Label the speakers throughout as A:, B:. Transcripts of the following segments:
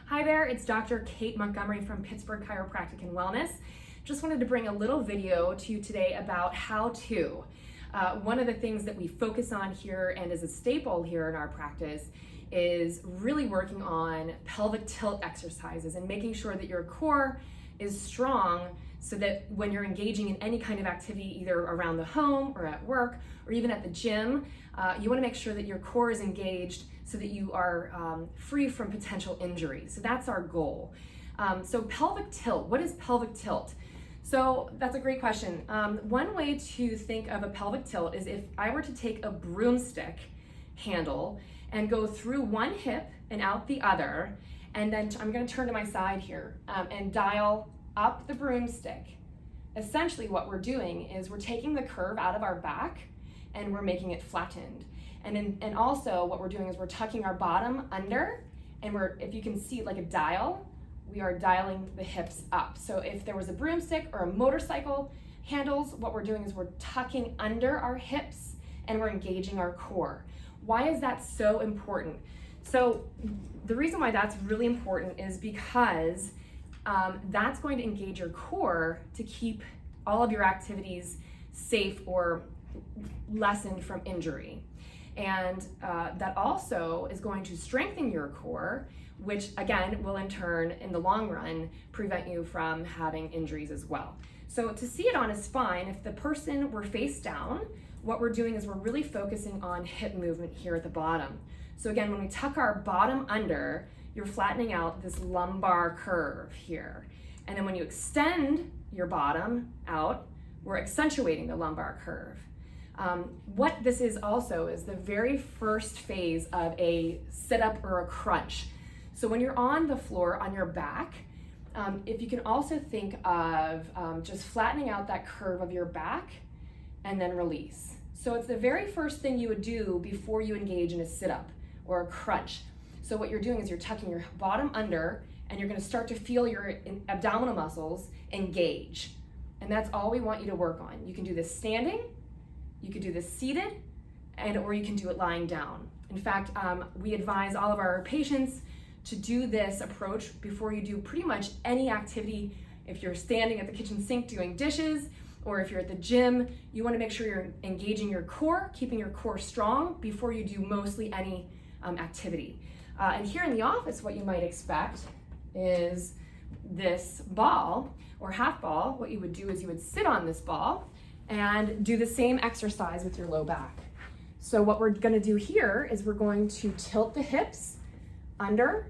A: Hi there, it's Dr. Kate Montgomery from Pittsburgh Chiropractic and Wellness. Just wanted to bring a little video to you today about how to. One of the things that we focus on here and is a staple here in our practice is really working on pelvic tilt exercises and making sure that your core is strong so that when you're engaging in any kind of activity, either around the home or at work or even at the gym, you want to make sure that your core is engaged so that you are free from potential injury. So that's our goal. So pelvic tilt, what is pelvic tilt? So that's a great question. One way to think of a pelvic tilt is if I were to take a broomstick handle and go through one hip and out the other, and then I'm going to turn to my side here and dial up the broomstick. Essentially what we're doing is we're taking the curve out of our back and we're making it flattened. And also what we're doing is we're tucking our bottom under, and if you can see like a dial, we are dialing the hips up. So if there was a broomstick or a motorcycle handles, what we're doing is we're tucking under our hips and we're engaging our core. Why is that so important? So the reason why that's really important is because that's going to engage your core to keep all of your activities safe or lessened from injury. And that also is going to strengthen your core, which again will in turn, in the long run, prevent you from having injuries as well. So to see it on a spine, if the person were face down, what we're doing is we're really focusing on hip movement here at the bottom. So again, when we tuck our bottom under, you're flattening out this lumbar curve here. And then when you extend your bottom out, we're accentuating the lumbar curve. What this is also is the very first phase of a sit-up or a crunch. So when you're on the floor on your back, if you can also think of just flattening out that curve of your back and then release. So it's the very first thing you would do before you engage in a sit-up or a crunch. So what you're doing is you're tucking your bottom under and you're going to start to feel your abdominal muscles engage. And that's all we want you to work on. You can do this standing, you could do this seated, or you can do it lying down. In fact, we advise all of our patients to do this approach before you do pretty much any activity. If you're standing at the kitchen sink doing dishes, or if you're at the gym, you want to make sure you're engaging your core, keeping your core strong before you do mostly any activity. And here in the office, what you might expect is this ball or half ball. What you would do is you would sit on this ball and do the same exercise with your low back. So what we're going to do here is we're going to tilt the hips under.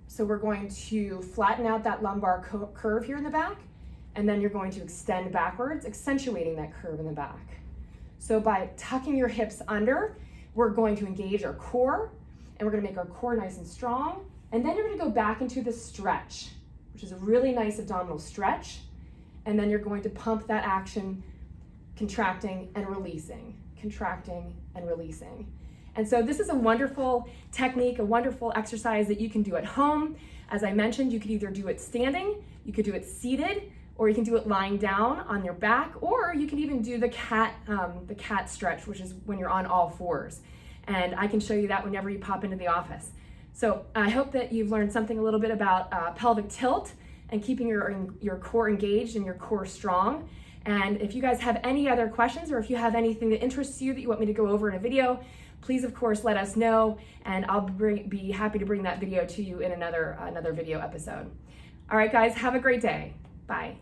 A: So we're going to flatten out that lumbar curve here in the back, and then you're going to extend backwards, accentuating that curve in the back. So by tucking your hips under, we're going to engage our core, and we're going to make our core nice and strong. And then you're going to go back into the stretch, which is a really nice abdominal stretch. And then you're going to pump that action, contracting and releasing, contracting and releasing. And so this is a wonderful technique, a wonderful exercise that you can do at home. As I mentioned, you could either do it standing, you could do it seated, or you can do it lying down on your back, or you can even do the cat stretch, which is when you're on all fours. And I can show you that whenever you pop into the office. So I hope that you've learned something a little bit about pelvic tilt and keeping your core engaged and your core strong. And if you guys have any other questions, or if you have anything that interests you that you want me to go over in a video, please of course let us know, and I'll be happy to bring that video to you in another video episode. All right guys, have a great day. Bye.